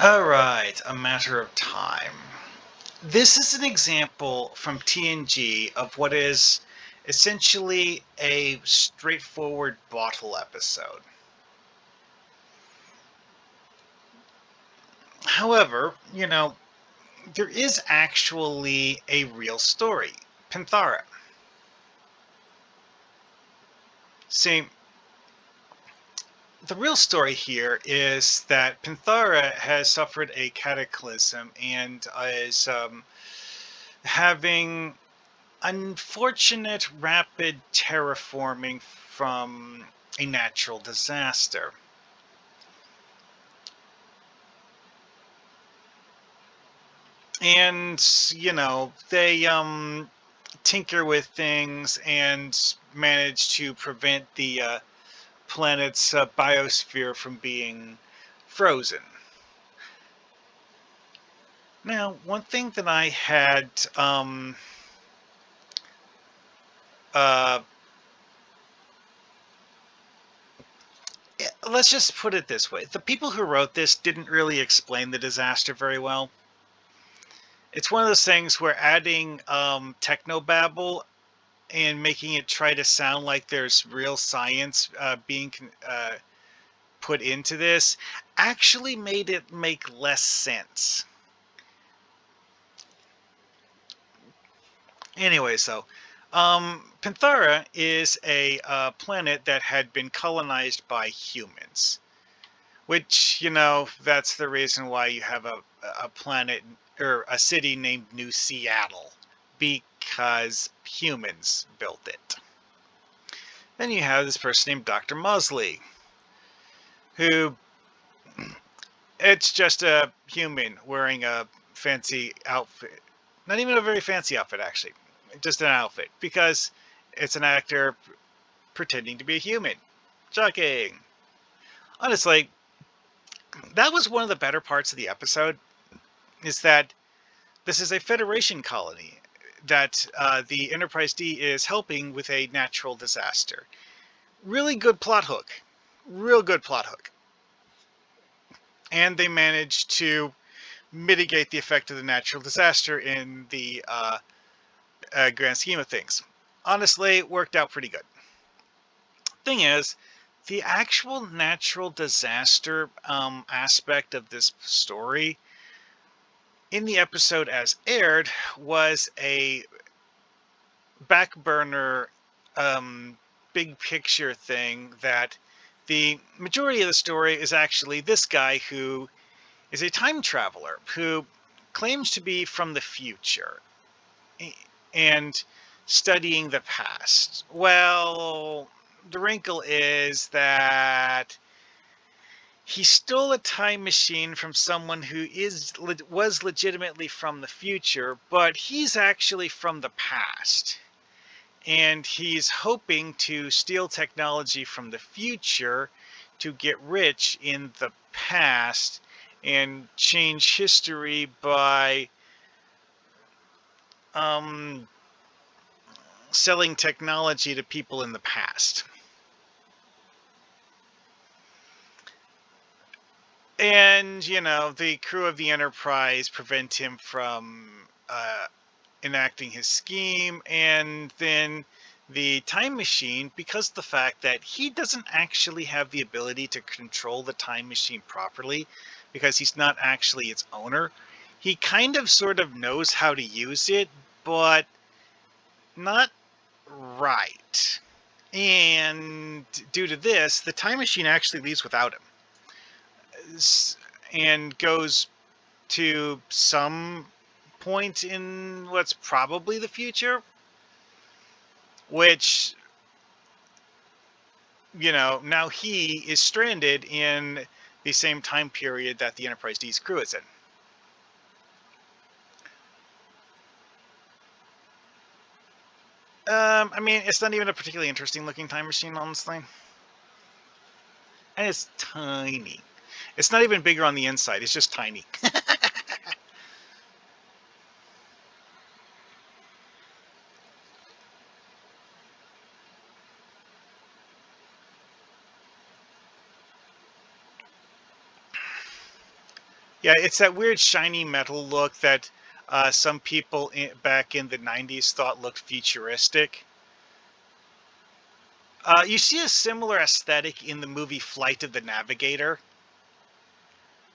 Alright, A Matter of Time. This is an example from TNG of what is essentially a straightforward bottle episode. However, there is actually a real story, Panthara. See, the real story here is that Panthara has suffered a cataclysm and is having unfortunate rapid terraforming from a natural disaster. And, they tinker with things and manage to prevent the planet's biosphere from being frozen. Now, one thing that I had uh, let's just put it this way. The people who wrote this didn't really explain the disaster very well. It's one of those things where adding technobabble and making it try to sound like there's real science being put into this actually made it make less sense. Anyway, so Panthara is a planet that had been colonized by humans, which, that's the reason why you have a planet or a city named New Seattle, because humans built it. Then you have this person named Dr. Mosley, who it's just a human wearing a fancy outfit. Not even a very fancy outfit, actually. Just an outfit, because it's an actor pretending to be a human. Shocking. Honestly, that was one of the better parts of the episode, is that this is a Federation colony that the Enterprise D is helping with a natural disaster. Really good plot hook. Real good plot hook. And they managed to mitigate the effect of the natural disaster in the grand scheme of things. Honestly, it worked out pretty good. Thing is, the actual natural disaster aspect of this story in the episode as aired was a back burner big picture thing that the majority of the story is actually this guy who is a time traveler who claims to be from the future and studying the past. Well, the wrinkle is that he stole a time machine from someone who was legitimately from the future, but he's actually from the past. And he's hoping to steal technology from the future to get rich in the past and change history by selling technology to people in the past. And, the crew of the Enterprise prevent him from enacting his scheme, and then the time machine, because of the fact that he doesn't actually have the ability to control the time machine properly, because he's not actually its owner, he kind of sort of knows how to use it, but not right. And due to this, the time machine actually leaves without him and goes to some point in what's probably the future, which, now he is stranded in the same time period that the Enterprise D's crew is in. I mean, it's not even a particularly interesting looking time machine, honestly. And it's tiny. It's not even bigger on the inside, it's just tiny. Yeah, it's that weird shiny metal look that some people back in the 90s thought looked futuristic. You see a similar aesthetic in the movie Flight of the Navigator,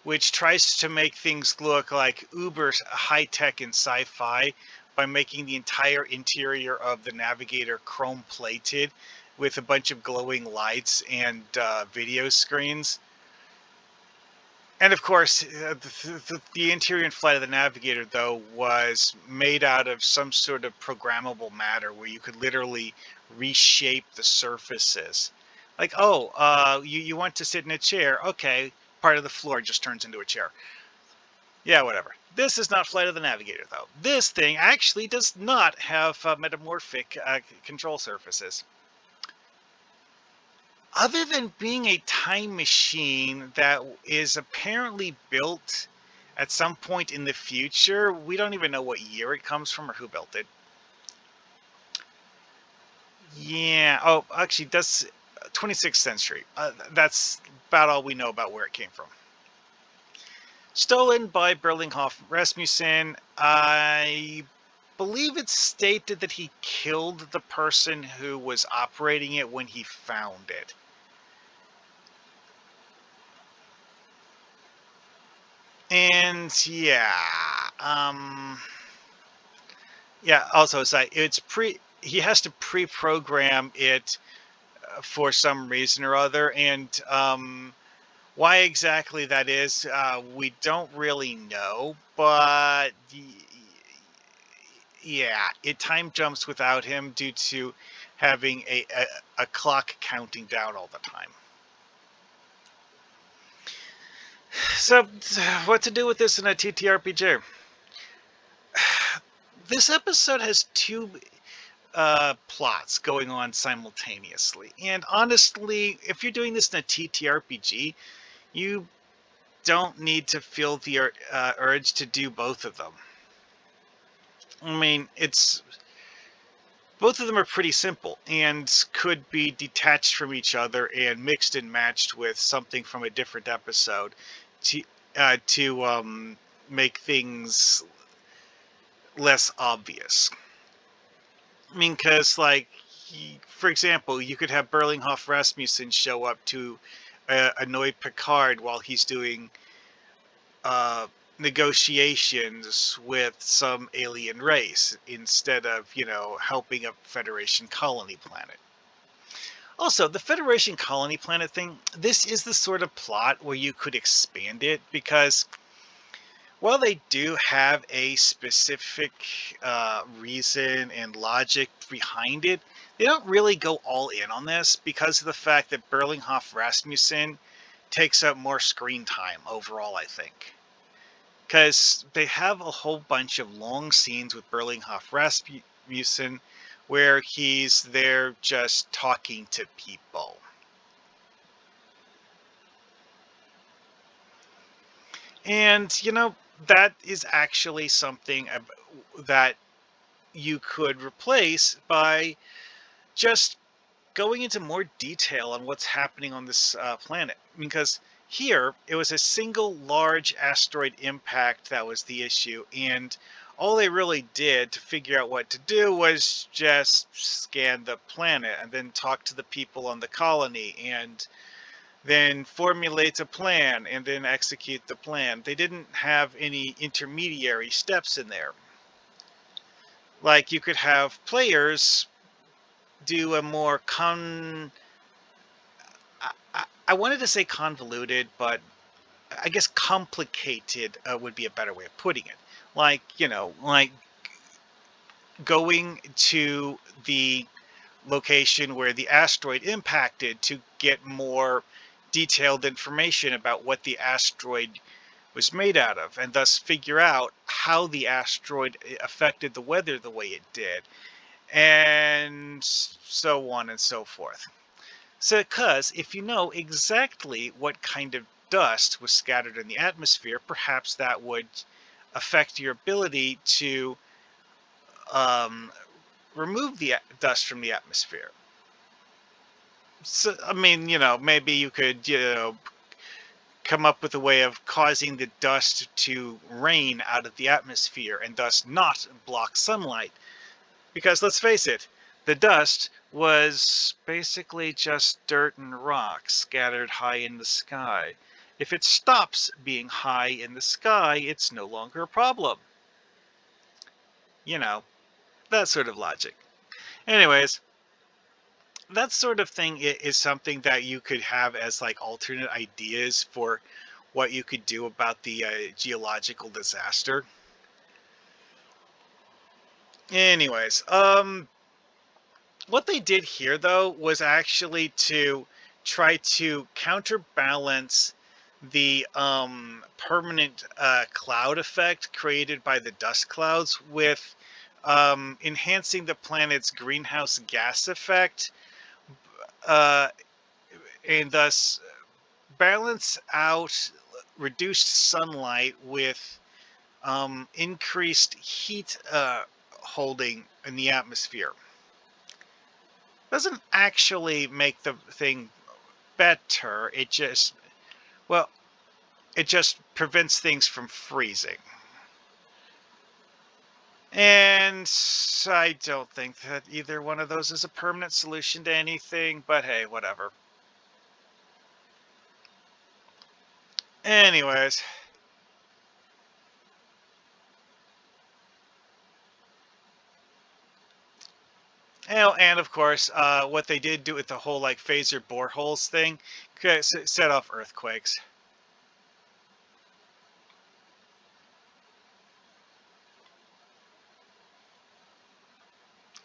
which tries to make things look like uber high-tech and sci-fi by making the entire interior of the Navigator chrome-plated with a bunch of glowing lights and video screens. And of course, the interior and flight of the Navigator, though, was made out of some sort of programmable matter where you could literally reshape the surfaces. Like, oh, you want to sit in a chair? Okay, part of the floor just turns into a chair. Yeah, whatever. This is not Flight of the Navigator, though. This thing actually does not have metamorphic control surfaces. Other than being a time machine that is apparently built at some point in the future, we don't even know what year it comes from or who built it. Yeah. Oh, actually, that's 26th century. That's about all we know about where it came from. Stolen by Berlinghoff Rasmussen. I believe it's stated that he killed the person who was operating it when he found it. And yeah. Also, it's he has to pre-program it for some reason or other, and why exactly that is, we don't really know. But yeah, it time jumps without him due to having a clock counting down all the time. So, what to do with this in a TTRPG? This episode has two plots going on simultaneously. And honestly, if you're doing this in a TTRPG, you don't need to feel the urge to do both of them. I mean, it's both of them are pretty simple and could be detached from each other and mixed and matched with something from a different episode to make things less obvious. I mean, because, like, for example, you could have Berlinghoff Rasmussen show up to annoy Picard while he's doing uh, negotiations with some alien race instead of, helping a Federation colony planet. Also, the Federation colony planet thing, this is the sort of plot where you could expand it because while they do have a specific reason and logic behind it, they don't really go all in on this because of the fact that Berlinghoff Rasmussen takes up more screen time overall, I think. Because they have a whole bunch of long scenes with Berlinghoff Rasmussen where he's there just talking to people. And, that is actually something that you could replace by just going into more detail on what's happening on this planet. Because here, it was a single large asteroid impact that was the issue, and all they really did to figure out what to do was just scan the planet and then talk to the people on the colony and then formulate a plan and then execute the plan. They didn't have any intermediary steps in there. Like, you could have players do a more I wanted to say convoluted, but I guess complicated would be a better way of putting it. Like, like going to the location where the asteroid impacted to get more detailed information about what the asteroid was made out of, and thus figure out how the asteroid affected the weather the way it did, and so on and so forth. So, because if you know exactly what kind of dust was scattered in the atmosphere, perhaps that would affect your ability to um, remove the dust from the atmosphere. So, I mean, maybe you could, come up with a way of causing the dust to rain out of the atmosphere and thus not block sunlight. Because let's face it, the dust was basically just dirt and rocks scattered high in the sky. If it stops being high in the sky, it's no longer a problem. You know, that sort of logic. Anyways, that sort of thing is something that you could have as like alternate ideas for what you could do about the geological disaster. Anyways, what they did here though was actually to try to counterbalance the permanent cloud effect created by the dust clouds with enhancing the planet's greenhouse gas effect, uh, and thus balance out reduced sunlight with increased heat holding in the atmosphere. Doesn't actually make the thing better. It just, well, it just prevents things from freezing. And I don't think that either one of those is a permanent solution to anything, but hey, whatever. Anyways, and of course, what they did do with the whole like phaser boreholes thing set off earthquakes.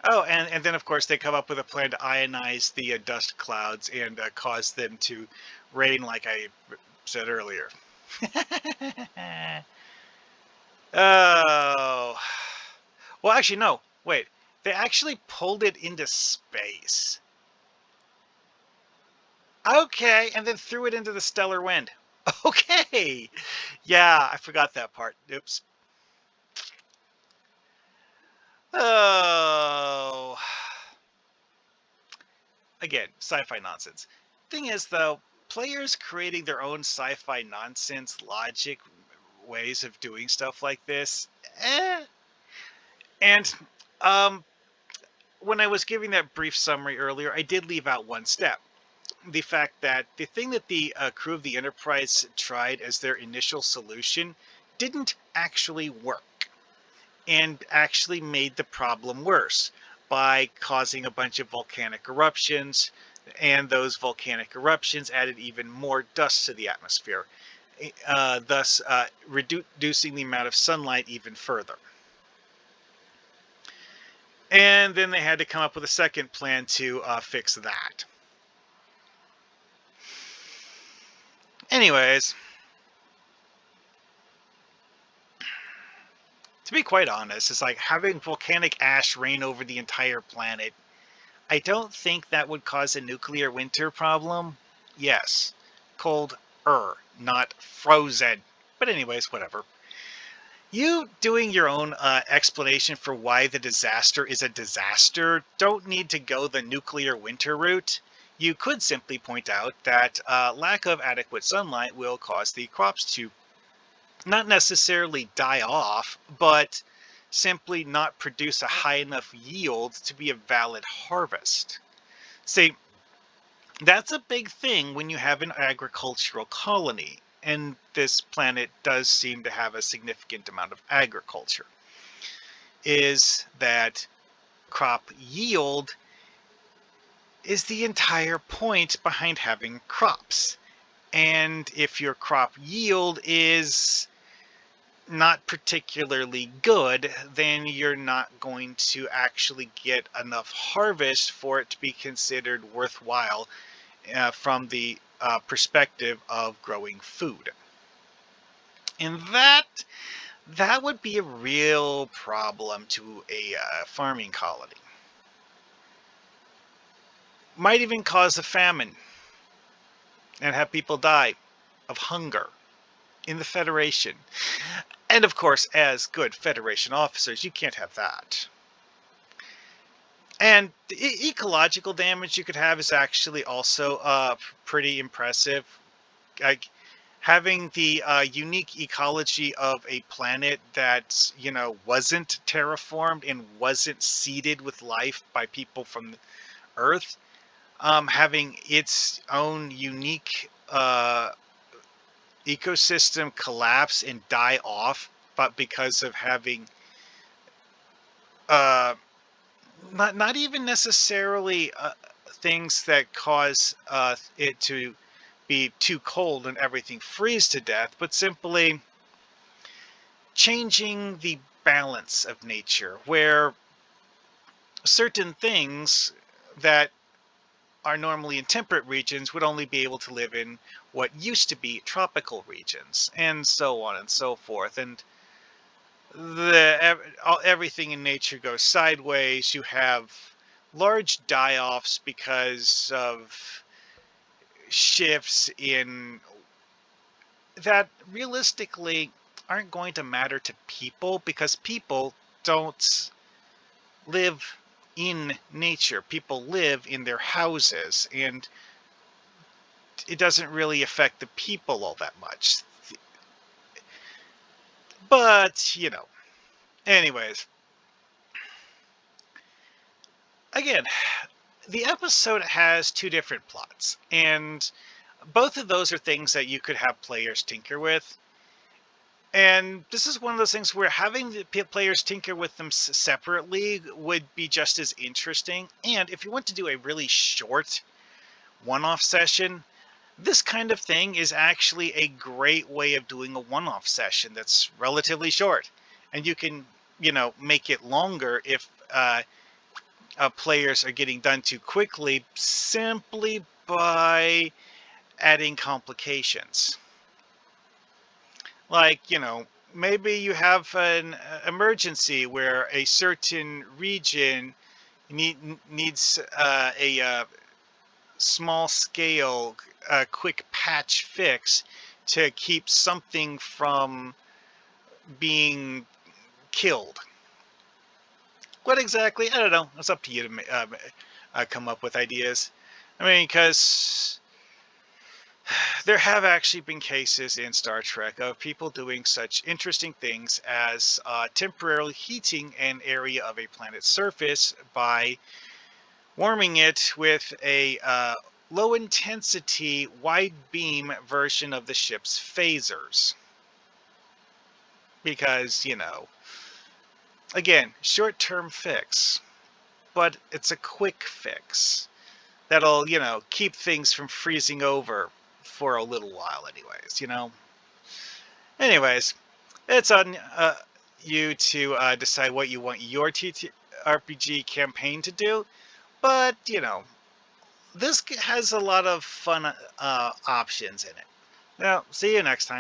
Oh, and then of course they come up with a plan to ionize the dust clouds and cause them to rain, like I said earlier. Oh, well, actually, no. Wait, they actually pulled it into space. Okay, and then threw it into the stellar wind. Okay, yeah, I forgot that part. Oops. Oh, again, sci-fi nonsense. Thing is, though, players creating their own sci-fi nonsense logic ways of doing stuff like this, eh. And um, when I was giving that brief summary earlier, I did leave out one step. The fact that the thing that the crew of the Enterprise tried as their initial solution didn't actually work and actually made the problem worse by causing a bunch of volcanic eruptions, and those volcanic eruptions added even more dust to the atmosphere, thus reducing the amount of sunlight even further. And then they had to come up with a second plan to fix that. Anyways, to be quite honest, it's like having volcanic ash rain over the entire planet. I don't think that would cause a nuclear winter problem. Yes, cold, not frozen. But anyways, whatever. You doing your own explanation for why the disaster is a disaster don't need to go the nuclear winter route. You could simply point out that lack of adequate sunlight will cause the crops to not necessarily die off, but simply not produce a high enough yield to be a valid harvest. See, that's a big thing when you have an agricultural colony, and this planet does seem to have a significant amount of agriculture, is that crop yield is the entire point behind having crops. And if your crop yield is not particularly good, then you're not going to actually get enough harvest for it to be considered worthwhile from the perspective of growing food. And that would be a real problem to a farming colony. Might even cause a famine and have people die of hunger in the Federation. And of course, as good Federation officers, you can't have that. And the ecological damage you could have is actually also pretty impressive. Like, having the unique ecology of a planet that, wasn't terraformed and wasn't seeded with life by people from Earth, having its own unique ecosystem collapse and die off, but because of having uh, not even necessarily things that cause it to be too cold and everything freeze to death, but simply changing the balance of nature, where certain things that are normally in temperate regions would only be able to live in what used to be tropical regions, and so on and so forth. And everything in nature goes sideways. You have large die-offs because of shifts in that realistically aren't going to matter to people, because people don't live in nature. People live in their houses, and it doesn't really affect the people all that much. But, anyways, again, the episode has two different plots, and both of those are things that you could have players tinker with. And this is one of those things where having the players tinker with them separately would be just as interesting. And if you want to do a really short one-off session, this kind of thing is actually a great way of doing a one-off session that's relatively short. And you can, make it longer if players are getting done too quickly, simply by adding complications. Like, maybe you have an emergency where a certain region needs a small scale, quick patch fix to keep something from being killed. What exactly? I don't know. It's up to you to come up with ideas. I mean, because there have actually been cases in Star Trek of people doing such interesting things as temporarily heating an area of a planet's surface by warming it with a low intensity wide beam version of the ship's phasers. Because, again, short term fix, but it's a quick fix that'll, keep things from freezing over for a little while, anyways. Anyways, it's on you to decide what you want your TTRPG campaign to do, but, this has a lot of fun options in it. Now, see you next time.